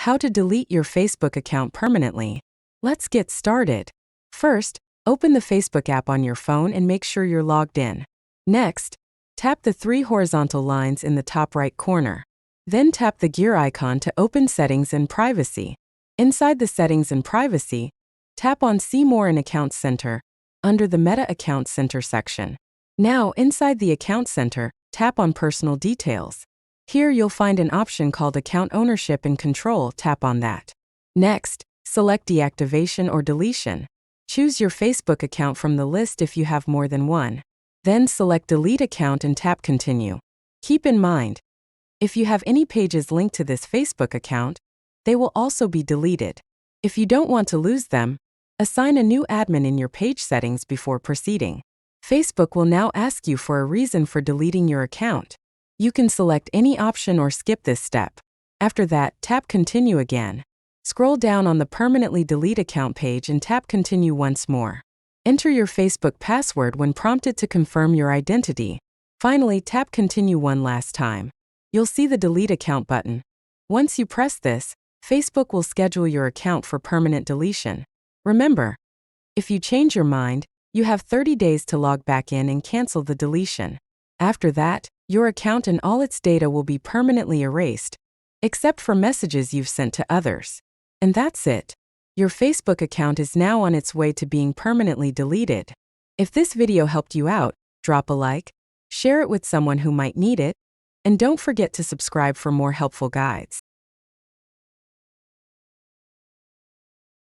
How to delete your Facebook account permanently. Let's get started. First, open the Facebook app on your phone and make sure you're logged in. Next, tap the three horizontal lines in the top right corner. Then tap the gear icon to open Settings and Privacy. Inside the Settings and Privacy, tap on See More in Account Center, under the Meta Account Center section. Now, inside the Account Center, tap on Personal Details. Here you'll find an option called Account Ownership and Control. Tap on that. Next, select Deactivation or Deletion. Choose your Facebook account from the list if you have more than one. Then select Delete Account and tap Continue. Keep in mind, if you have any pages linked to this Facebook account, they will also be deleted. If you don't want to lose them, assign a new admin in your page settings before proceeding. Facebook will now ask you for a reason for deleting your account. You can select any option or skip this step. After that, tap Continue again. Scroll down on the Permanently Delete Account page and tap Continue once more. Enter your Facebook password when prompted to confirm your identity. Finally, tap Continue one last time. You'll see the Delete Account button. Once you press this, Facebook will schedule your account for permanent deletion. Remember, if you change your mind, you have 30 days to log back in and cancel the deletion. After that, your account and all its data will be permanently erased, except for messages you've sent to others. And that's it. Your Facebook account is now on its way to being permanently deleted. If this video helped you out, drop a like, share it with someone who might need it, and don't forget to subscribe for more helpful guides.